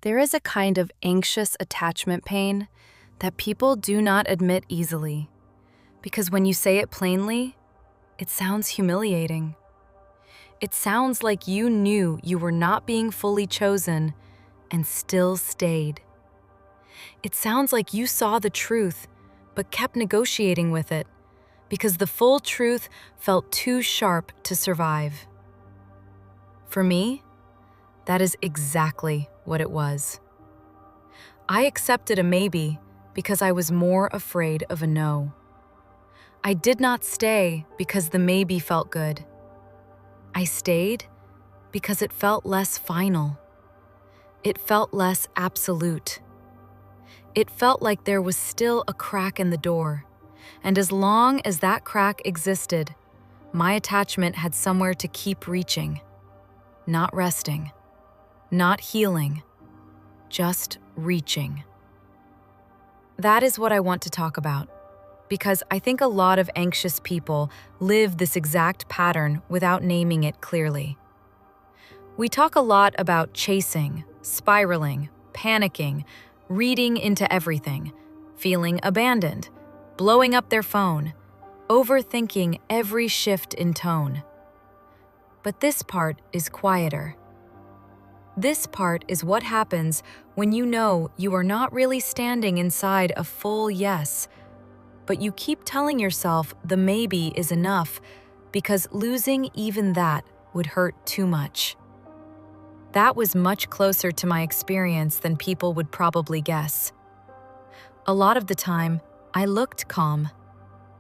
There is a kind of anxious attachment pain that people do not admit easily, because when you say it plainly, it sounds humiliating. It sounds like you knew you were not being fully chosen and still stayed. It sounds like you saw the truth but kept negotiating with it because the full truth felt too sharp to survive. For me, that is exactly what it was. I accepted a maybe because I was more afraid of a no. I did not stay because the maybe felt good. I stayed because it felt less final. It felt less absolute. It felt like there was still a crack in the door, and as long as that crack existed, my attachment had somewhere to keep reaching, not resting, not healing, just reaching. That is what I want to talk about, because I think a lot of anxious people live this exact pattern without naming it clearly. We talk a lot about chasing, spiraling, panicking, reading into everything, feeling abandoned, blowing up their phone, overthinking every shift in tone. But this part is quieter. This part is what happens when you know you are not really standing inside a full yes, but you keep telling yourself the maybe is enough because losing even that would hurt too much. That was much closer to my experience than people would probably guess. A lot of the time, I looked calm.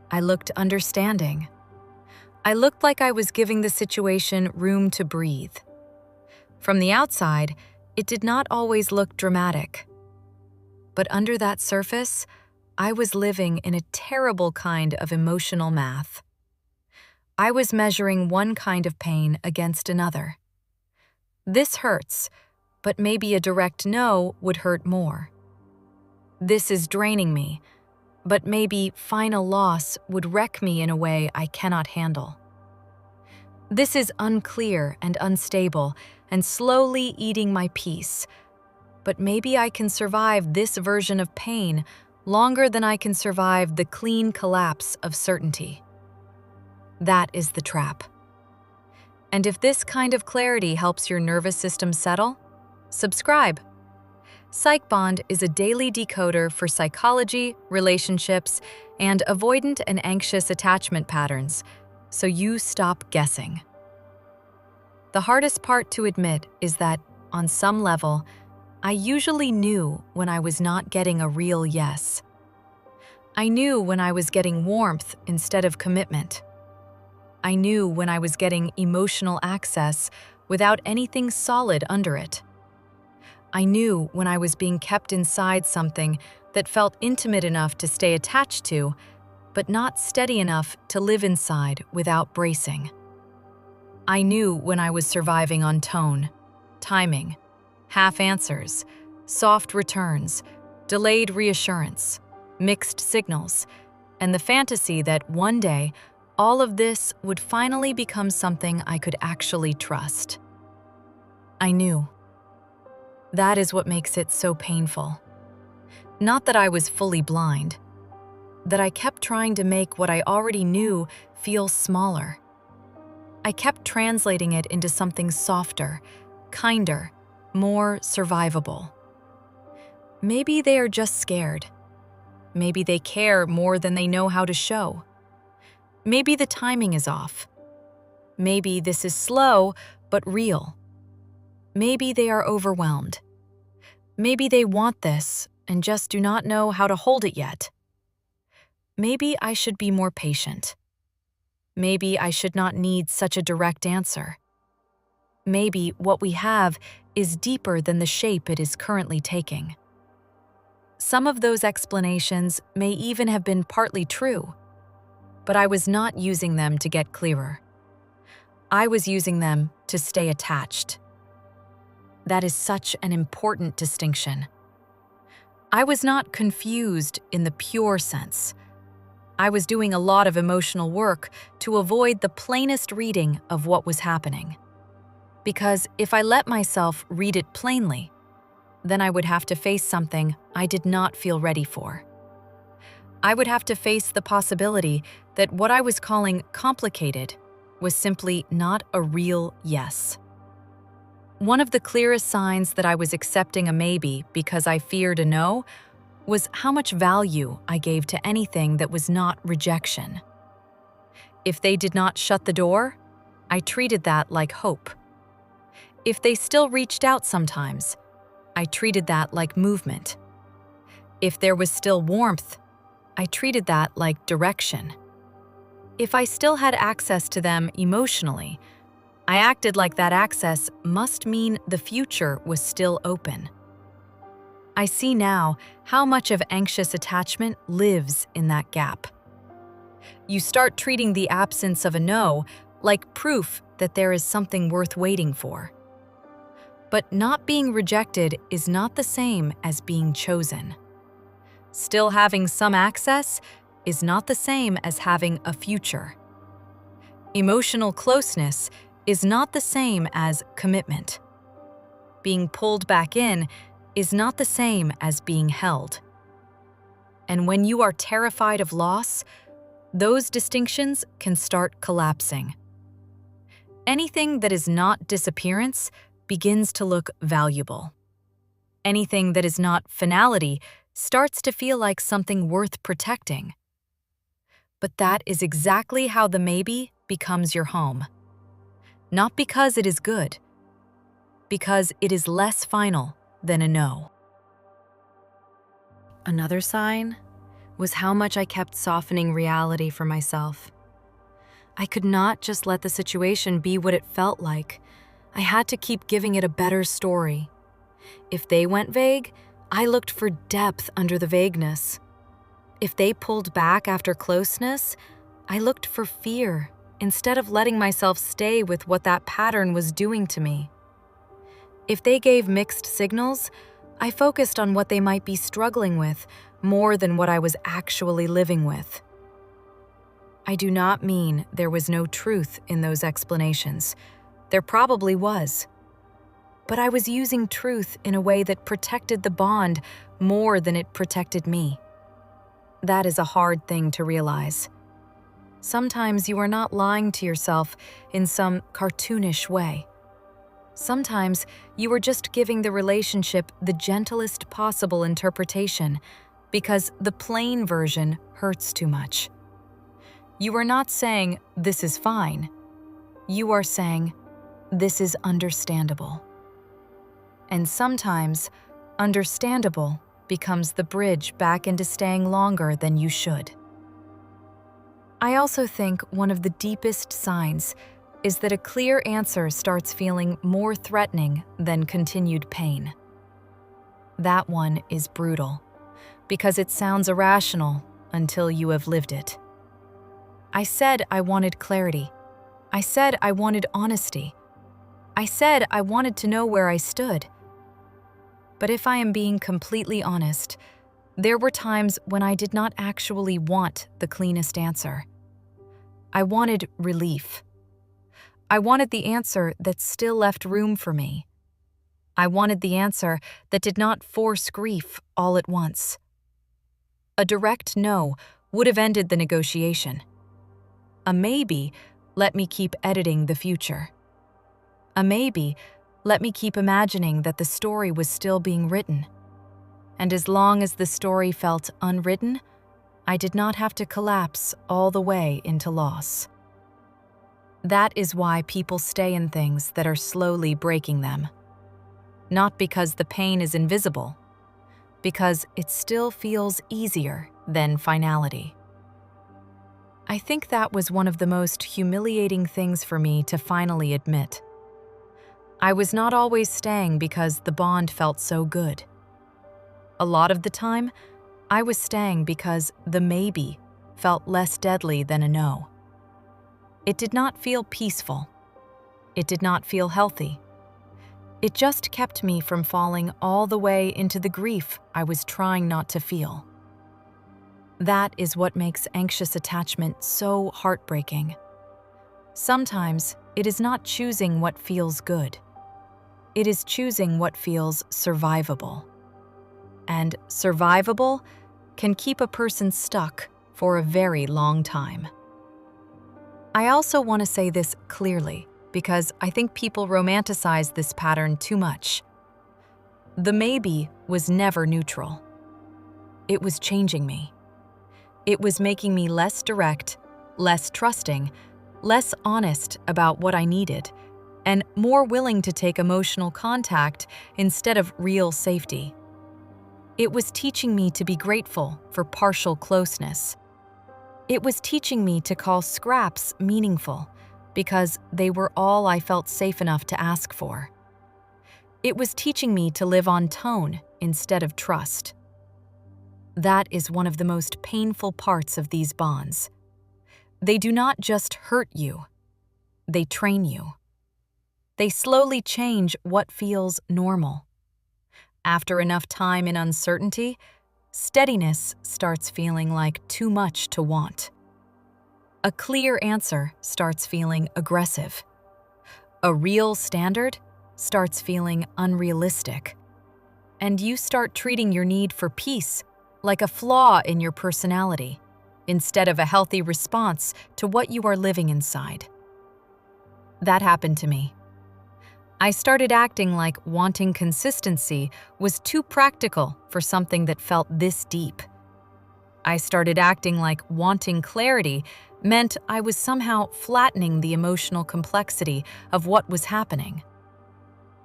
I looked understanding. I looked like I was giving the situation room to breathe. From the outside, it did not always look dramatic. But under that surface, I was living in a terrible kind of emotional math. I was measuring one kind of pain against another. This hurts, but maybe a direct no would hurt more. This is draining me, but maybe final loss would wreck me in a way I cannot handle. This is unclear and unstable and slowly eating my peace, but maybe I can survive this version of pain longer than I can survive the clean collapse of certainty. That is the trap. And if this kind of clarity helps your nervous system settle, subscribe. PsychBond is a daily decoder for psychology, relationships, and avoidant and anxious attachment patterns, so you stop guessing. The hardest part to admit is that, on some level, I usually knew when I was not getting a real yes. I knew when I was getting warmth instead of commitment. I knew when I was getting emotional access without anything solid under it. I knew when I was being kept inside something that felt intimate enough to stay attached to, but not steady enough to live inside without bracing. I knew when I was surviving on tone, timing, half answers, soft returns, delayed reassurance, mixed signals, and the fantasy that one day all of this would finally become something I could actually trust. I knew. That is what makes it so painful. Not that I was fully blind, that I kept trying to make what I already knew feel smaller. I kept translating it into something softer, kinder, more survivable. Maybe they are just scared. Maybe they care more than they know how to show. Maybe the timing is off. Maybe this is slow but real. Maybe they are overwhelmed. Maybe they want this and just do not know how to hold it yet. Maybe I should be more patient. Maybe I should not need such a direct answer. Maybe what we have is deeper than the shape it is currently taking. Some of those explanations may even have been partly true, but I was not using them to get clearer. I was using them to stay attached. That is such an important distinction. I was not confused in the pure sense. I was doing a lot of emotional work to avoid the plainest reading of what was happening. Because if I let myself read it plainly, then I would have to face something I did not feel ready for. I would have to face the possibility that what I was calling complicated was simply not a real yes. One of the clearest signs that I was accepting a maybe because I feared a no was how much value I gave to anything that was not rejection. If they did not shut the door, I treated that like hope. If they still reached out sometimes, I treated that like movement. If there was still warmth, I treated that like direction. If I still had access to them emotionally, I acted like that access must mean the future was still open. I see now how much of anxious attachment lives in that gap. You start treating the absence of a no like proof that there is something worth waiting for. But not being rejected is not the same as being chosen. Still having some access is not the same as having a future. Emotional closeness is not the same as commitment. Being pulled back in is not the same as being held. And when you are terrified of loss, those distinctions can start collapsing. Anything that is not disappearance begins to look valuable. Anything that is not finality starts to feel like something worth protecting. But that is exactly how the maybe becomes your home. Not because it is good, because it is less final than a no. Another sign was how much I kept softening reality for myself. I could not just let the situation be what it felt like. I had to keep giving it a better story. If they went vague, I looked for depth under the vagueness. If they pulled back after closeness, I looked for fear instead of letting myself stay with what that pattern was doing to me. If they gave mixed signals, I focused on what they might be struggling with more than what I was actually living with. I do not mean there was no truth in those explanations. There probably was. But I was using truth in a way that protected the bond more than it protected me. That is a hard thing to realize. Sometimes you are not lying to yourself in some cartoonish way. Sometimes you are just giving the relationship the gentlest possible interpretation because the plain version hurts too much. You are not saying, "This is fine." You are saying, "This is understandable." And sometimes, understandable becomes the bridge back into staying longer than you should. I also think one of the deepest signs is that a clear answer starts feeling more threatening than continued pain. That one is brutal, because it sounds irrational until you have lived it. I said I wanted clarity. I said I wanted honesty. I said I wanted to know where I stood. But if I am being completely honest, there were times when I did not actually want the cleanest answer. I wanted relief. I wanted the answer that still left room for me. I wanted the answer that did not force grief all at once. A direct no would have ended the negotiation. A maybe let me keep editing the future. A maybe let me keep imagining that the story was still being written. And as long as the story felt unwritten, I did not have to collapse all the way into loss. That is why people stay in things that are slowly breaking them. Not because the pain is invisible, because it still feels easier than finality. I think that was one of the most humiliating things for me to finally admit. I was not always staying because the bond felt so good. A lot of the time, I was staying because the maybe felt less deadly than a no. It did not feel peaceful. It did not feel healthy. It just kept me from falling all the way into the grief I was trying not to feel. That is what makes anxious attachment so heartbreaking. Sometimes it is not choosing what feels good. It is choosing what feels survivable. And survivable can keep a person stuck for a very long time. I also want to say this clearly because I think people romanticize this pattern too much. The maybe was never neutral. It was changing me. It was making me less direct, less trusting, less honest about what I needed, and more willing to take emotional contact instead of real safety. It was teaching me to be grateful for partial closeness. It was teaching me to call scraps meaningful because they were all I felt safe enough to ask for. It was teaching me to live on tone instead of trust. That is one of the most painful parts of these bonds. They do not just hurt you, they train you. They slowly change what feels normal. After enough time in uncertainty, steadiness starts feeling like too much to want. A clear answer starts feeling aggressive. A real standard starts feeling unrealistic. And you start treating your need for peace like a flaw in your personality, instead of a healthy response to what you are living inside. That happened to me. I started acting like wanting consistency was too practical for something that felt this deep. I started acting like wanting clarity meant I was somehow flattening the emotional complexity of what was happening.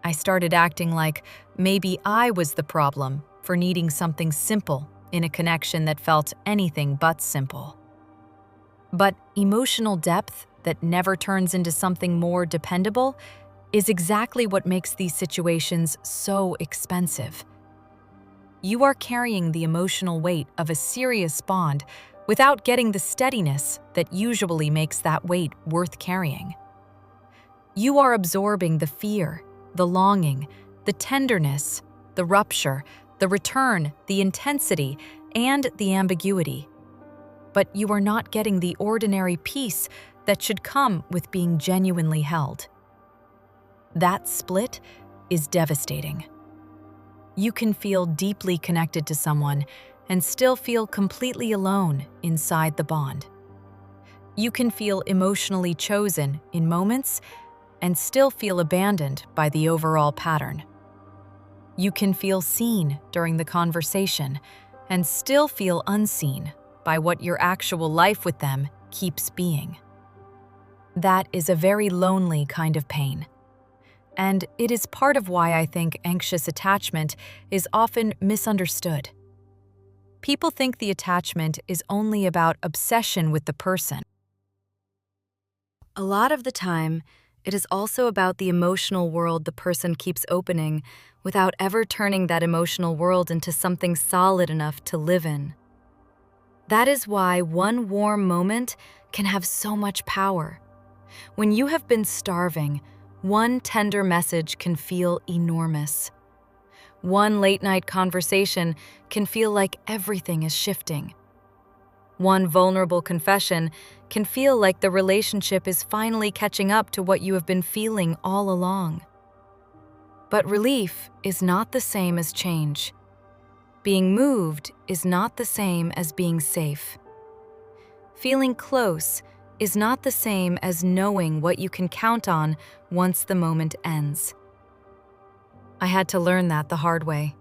I started acting like maybe I was the problem for needing something simple in a connection that felt anything but simple. But emotional depth that never turns into something more dependable is exactly what makes these situations so expensive. You are carrying the emotional weight of a serious bond without getting the steadiness that usually makes that weight worth carrying. You are absorbing the fear, the longing, the tenderness, the rupture, the return, the intensity, and the ambiguity. But you are not getting the ordinary peace that should come with being genuinely held. That split is devastating. You can feel deeply connected to someone and still feel completely alone inside the bond. You can feel emotionally chosen in moments and still feel abandoned by the overall pattern. You can feel seen during the conversation and still feel unseen by what your actual life with them keeps being. That is a very lonely kind of pain. And it is part of why I think anxious attachment is often misunderstood. People think the attachment is only about obsession with the person. A lot of the time, it is also about the emotional world the person keeps opening without ever turning that emotional world into something solid enough to live in. That is why one warm moment can have so much power. When you have been starving, one tender message can feel enormous. One late-night conversation can feel like everything is shifting. One vulnerable confession can feel like the relationship is finally catching up to what you have been feeling all along. But relief is not the same as change. Being moved is not the same as being safe. Feeling close is not the same as knowing what you can count on once the moment ends. I had to learn that the hard way.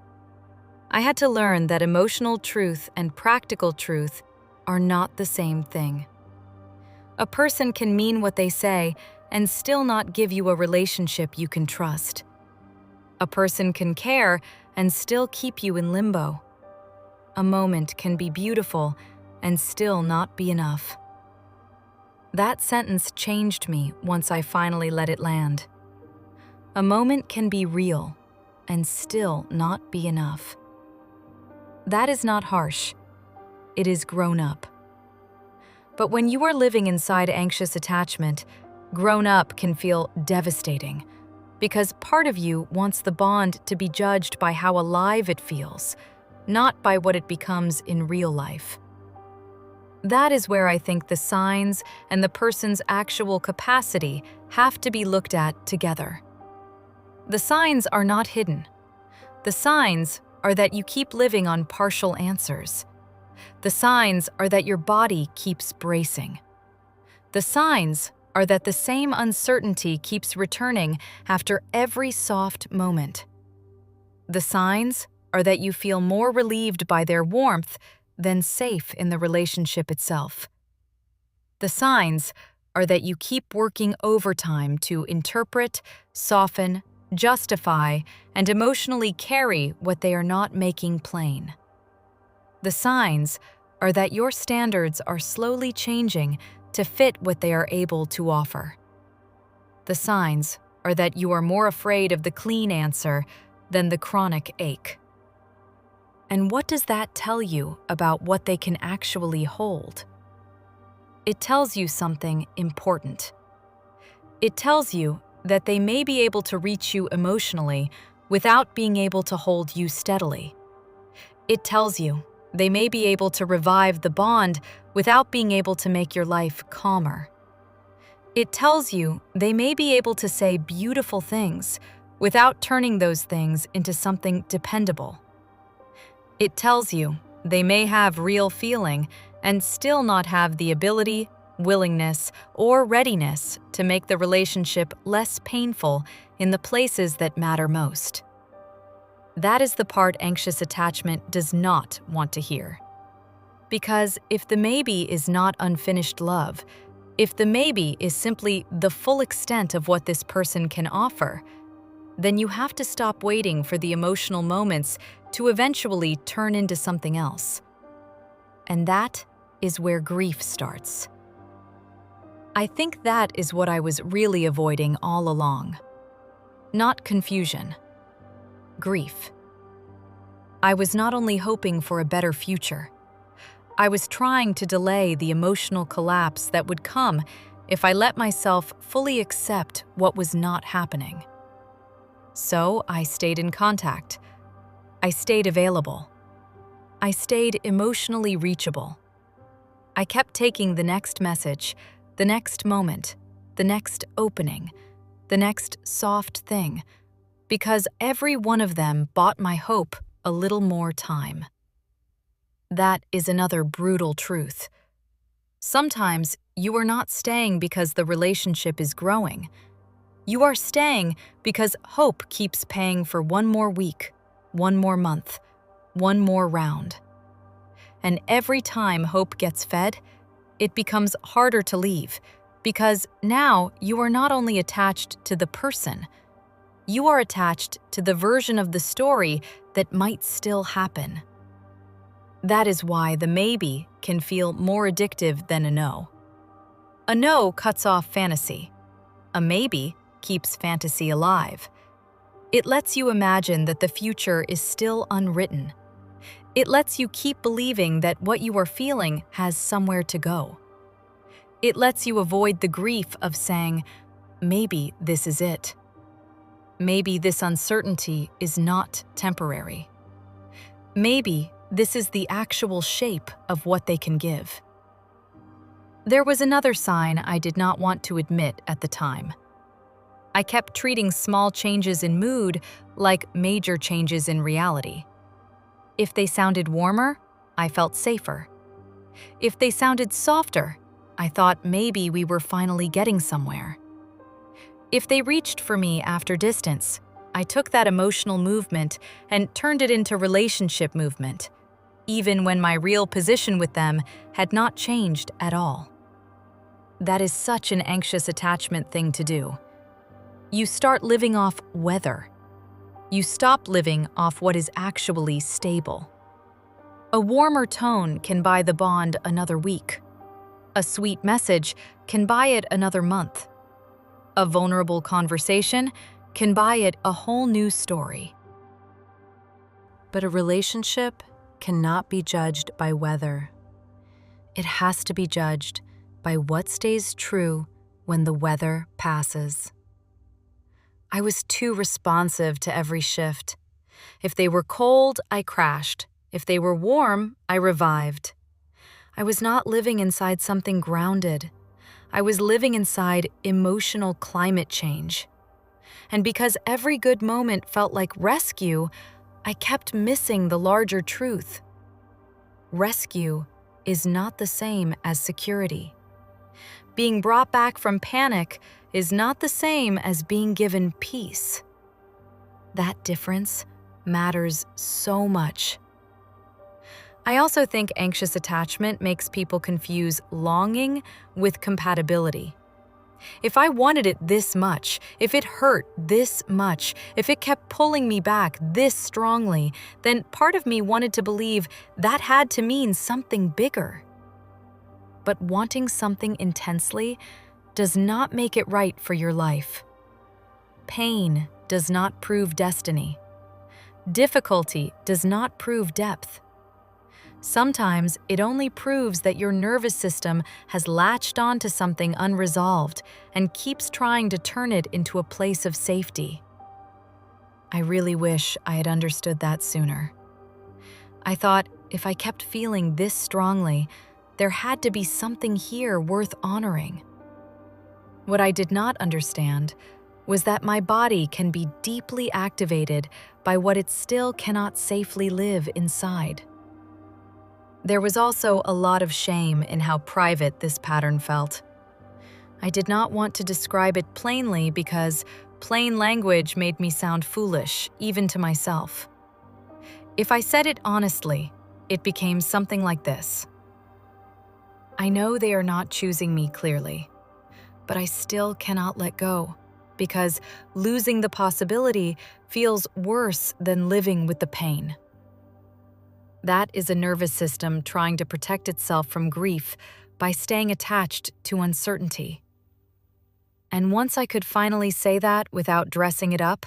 I had to learn that emotional truth and practical truth are not the same thing. A person can mean what they say and still not give you a relationship you can trust. A person can care and still keep you in limbo. A moment can be beautiful and still not be enough. That sentence changed me once I finally let it land. A moment can be real and still not be enough. That is not harsh. It is grown up. But when you are living inside anxious attachment, grown up can feel devastating because part of you wants the bond to be judged by how alive it feels, not by what it becomes in real life. That is where I think the signs and the person's actual capacity have to be looked at together. The signs are not hidden. The signs are that you keep living on partial answers. The signs are that your body keeps bracing. The signs are that the same uncertainty keeps returning after every soft moment. The signs are that you feel more relieved by their warmth than safe in the relationship itself. The signs are that you keep working overtime to interpret, soften, justify, and emotionally carry what they are not making plain. The signs are that your standards are slowly changing to fit what they are able to offer. The signs are that you are more afraid of the clean answer than the chronic ache. And what does that tell you about what they can actually hold? It tells you something important. It tells you that they may be able to reach you emotionally without being able to hold you steadily. It tells you they may be able to revive the bond without being able to make your life calmer. It tells you they may be able to say beautiful things without turning those things into something dependable. It tells you they may have real feeling and still not have the ability, willingness, or readiness to make the relationship less painful in the places that matter most. That is the part anxious attachment does not want to hear. Because if the maybe is not unfinished love, if the maybe is simply the full extent of what this person can offer, then you have to stop waiting for the emotional moments to eventually turn into something else. And that is where grief starts. I think that is what I was really avoiding all along. Not confusion. Grief. I was not only hoping for a better future, I was trying to delay the emotional collapse that would come if I let myself fully accept what was not happening. So I stayed in contact. I stayed available. I stayed emotionally reachable. I kept taking the next message, the next moment, the next opening, the next soft thing, because every one of them bought my hope a little more time. That is another brutal truth. Sometimes you are not staying because the relationship is growing. You are staying because hope keeps paying for one more week, one more month, one more round. And every time hope gets fed, it becomes harder to leave, because now you are not only attached to the person, you are attached to the version of the story that might still happen. That is why the maybe can feel more addictive than a no. A no cuts off fantasy. A maybe keeps fantasy alive. It lets you imagine that the future is still unwritten. It lets you keep believing that what you are feeling has somewhere to go. It lets you avoid the grief of saying, maybe this is it. Maybe this uncertainty is not temporary. Maybe this is the actual shape of what they can give. There was another sign I did not want to admit at the time. I kept treating small changes in mood like major changes in reality. If they sounded warmer, I felt safer. If they sounded softer, I thought maybe we were finally getting somewhere. If they reached for me after distance, I took that emotional movement and turned it into relationship movement, even when my real position with them had not changed at all. That is such an anxious attachment thing to do. You start living off weather. You stop living off what is actually stable. A warmer tone can buy the bond another week. A sweet message can buy it another month. A vulnerable conversation can buy it a whole new story. But a relationship cannot be judged by weather. It has to be judged by what stays true when the weather passes. I was too responsive to every shift. If they were cold, I crashed. If they were warm, I revived. I was not living inside something grounded. I was living inside emotional climate change. And because every good moment felt like rescue, I kept missing the larger truth. Rescue is not the same as security. Being brought back from panic is not the same as being given peace. That difference matters so much. I also think anxious attachment makes people confuse longing with compatibility. If I wanted it this much, if it hurt this much, if it kept pulling me back this strongly, then part of me wanted to believe that had to mean something bigger. But wanting something intensely does not make it right for your life. Pain does not prove destiny. Difficulty does not prove depth. Sometimes it only proves that your nervous system has latched onto something unresolved and keeps trying to turn it into a place of safety. I really wish I had understood that sooner. I thought if I kept feeling this strongly, there had to be something here worth honoring. What I did not understand was that my body can be deeply activated by what it still cannot safely live inside. There was also a lot of shame in how private this pattern felt. I did not want to describe it plainly because plain language made me sound foolish, even to myself. If I said it honestly, it became something like this. I know they are not choosing me clearly, but I still cannot let go because losing the possibility feels worse than living with the pain. That is a nervous system trying to protect itself from grief by staying attached to uncertainty. And once I could finally say that without dressing it up,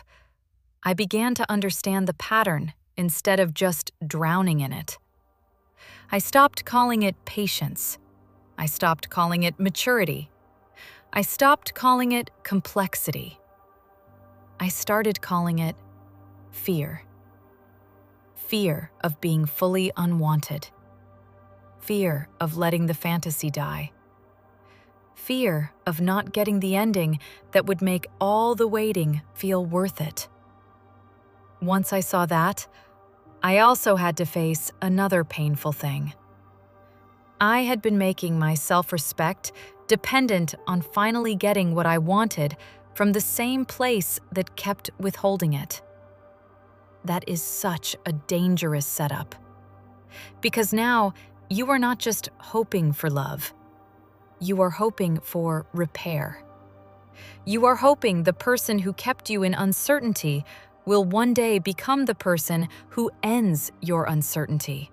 I began to understand the pattern instead of just drowning in it. I stopped calling it patience. I stopped calling it maturity. I stopped calling it complexity. I started calling it fear. Fear of being fully unwanted. Fear of letting the fantasy die. Fear of not getting the ending that would make all the waiting feel worth it. Once I saw that, I also had to face another painful thing. I had been making my self-respect dependent on finally getting what I wanted from the same place that kept withholding it. That is such a dangerous setup. Because now, you are not just hoping for love. You are hoping for repair. You are hoping the person who kept you in uncertainty will one day become the person who ends your uncertainty.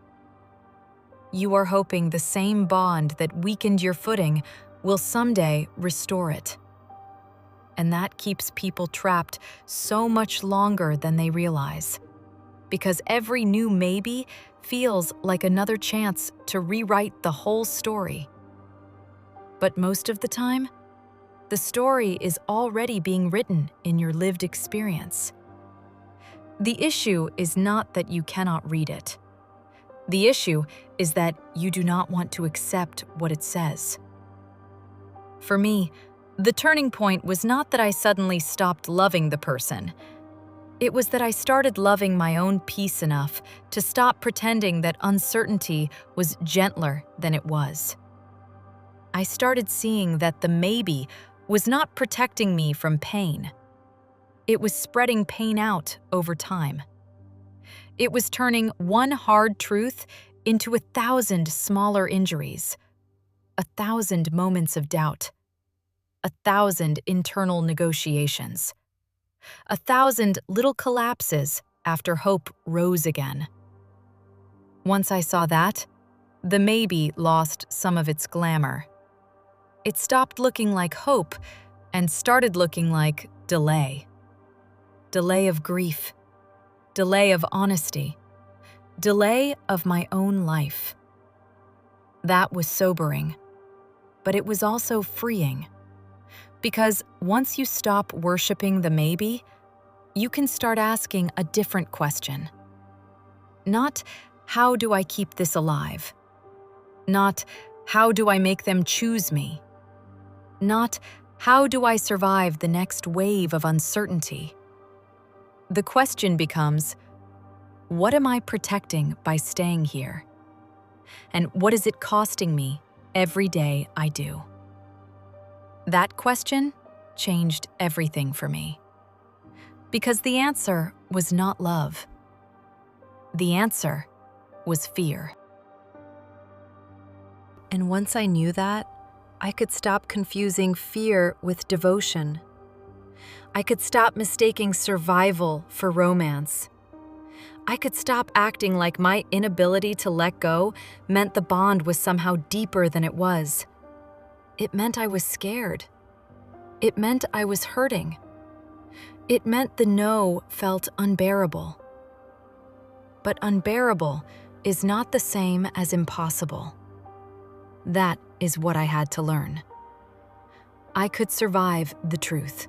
You are hoping the same bond that weakened your footing will someday restore it. And that keeps people trapped so much longer than they realize. Because every new maybe feels like another chance to rewrite the whole story. But most of the time, the story is already being written in your lived experience. The issue is not that you cannot read it. The issue is that you do not want to accept what it says. For me, the turning point was not that I suddenly stopped loving the person. It was that I started loving my own peace enough to stop pretending that uncertainty was gentler than it was. I started seeing that the maybe was not protecting me from pain. It was spreading pain out over time. It was turning one hard truth into 1,000 smaller injuries, 1,000 moments of doubt, 1,000 internal negotiations, 1,000 little collapses after hope rose again. Once I saw that, the maybe lost some of its glamour. It stopped looking like hope and started looking like delay. Delay of grief. Delay of honesty. Delay of my own life. That was sobering, but it was also freeing. Because once you stop worshiping the maybe, you can start asking a different question. Not, how do I keep this alive? Not, how do I make them choose me? Not, How do I survive the next wave of uncertainty? The question becomes, what am I protecting by staying here? And what is it costing me every day I do? That question changed everything for me. Because the answer was not love. The answer was fear. And once I knew that, I could stop confusing fear with devotion. I could stop mistaking survival for romance. I could stop acting like my inability to let go meant the bond was somehow deeper than it was. It meant I was scared. It meant I was hurting. It meant the no felt unbearable. But unbearable is not the same as impossible. That is what I had to learn. I could survive the truth.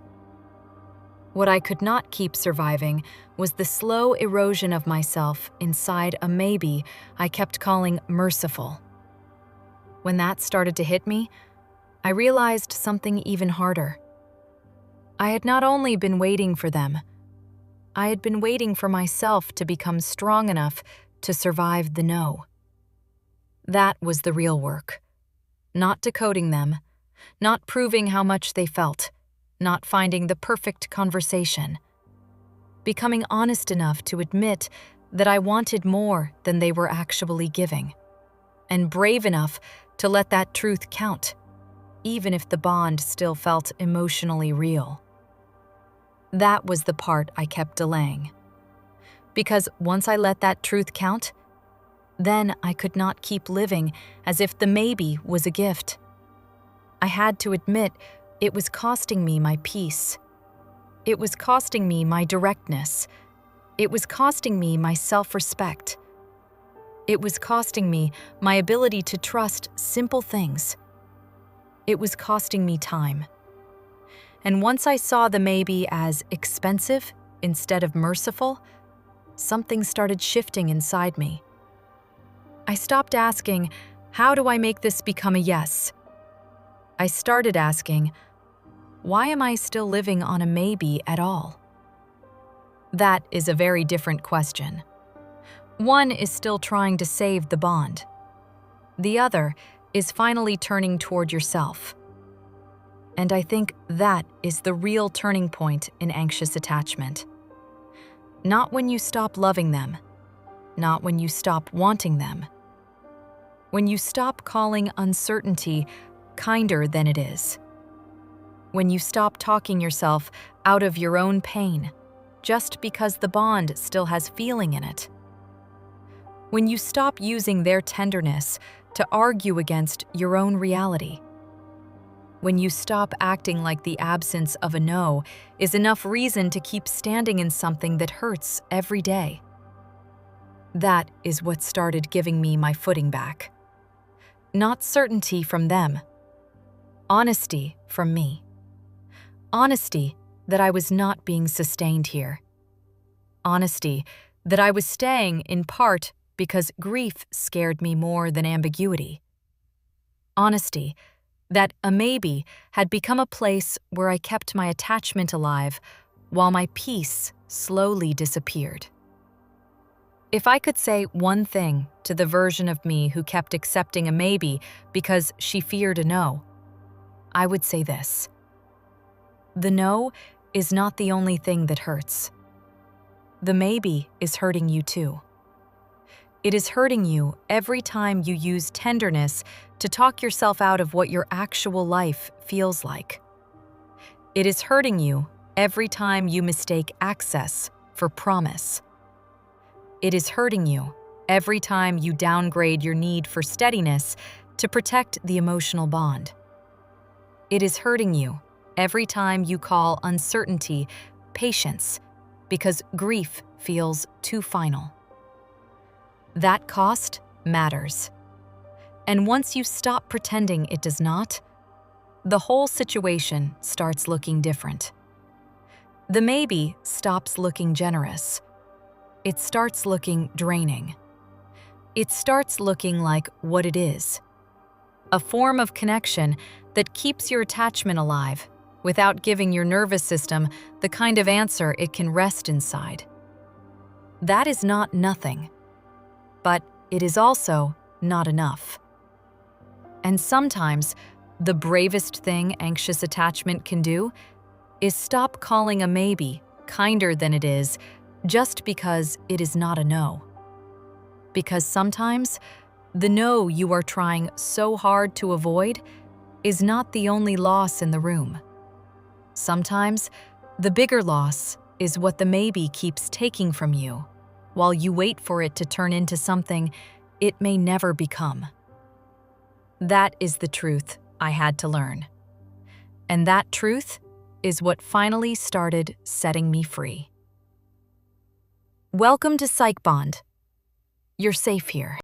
What I could not keep surviving was the slow erosion of myself inside a maybe I kept calling merciful. When that started to hit me, I realized something even harder. I had not only been waiting for them, I had been waiting for myself to become strong enough to survive the no. That was the real work. Not decoding them, not proving how much they felt, not finding the perfect conversation. Becoming honest enough to admit that I wanted more than they were actually giving. And brave enough to let that truth count, even if the bond still felt emotionally real. That was the part I kept delaying. Because once I let that truth count, then I could not keep living as if the maybe was a gift. I had to admit it was costing me my peace. It was costing me my directness. It was costing me my self-respect. It was costing me my ability to trust simple things. It was costing me time. And once I saw the maybe as expensive instead of merciful, something started shifting inside me. I stopped asking, how do I make this become a yes? I started asking, why am I still living on a maybe at all? That is a very different question. One is still trying to save the bond. The other is finally turning toward yourself. And I think that is the real turning point in anxious attachment. Not when you stop loving them, not when you stop wanting them. When you stop calling uncertainty kinder than it is. When you stop talking yourself out of your own pain just because the bond still has feeling in it. When you stop using their tenderness to argue against your own reality. When you stop acting like the absence of a no is enough reason to keep standing in something that hurts every day. That is what started giving me my footing back. Not certainty from them. Honesty from me. Honesty that I was not being sustained here. Honesty that I was staying in part because grief scared me more than ambiguity. Honesty that a maybe had become a place where I kept my attachment alive while my peace slowly disappeared. If I could say one thing to the version of me who kept accepting a maybe because she feared a no, I would say this. The no is not the only thing that hurts. The maybe is hurting you too. It is hurting you every time you use tenderness to talk yourself out of what your actual life feels like. It is hurting you every time you mistake access for promise. It is hurting you every time you downgrade your need for steadiness to protect the emotional bond. It is hurting you every time you call uncertainty patience because grief feels too final. That cost matters. And once you stop pretending it does not, the whole situation starts looking different. The maybe stops looking generous. It starts looking draining. It starts looking like what it is. A form of connection that keeps your attachment alive without giving your nervous system the kind of answer it can rest inside. That is not nothing, but it is also not enough. And sometimes, the bravest thing anxious attachment can do is stop calling a maybe kinder than it is just because it is not a no. Because sometimes, the no you are trying so hard to avoid is not the only loss in the room. Sometimes, the bigger loss is what the maybe keeps taking from you, while you wait for it to turn into something it may never become. That is the truth I had to learn. And that truth is what finally started setting me free. Welcome to PsychBond. You're safe here.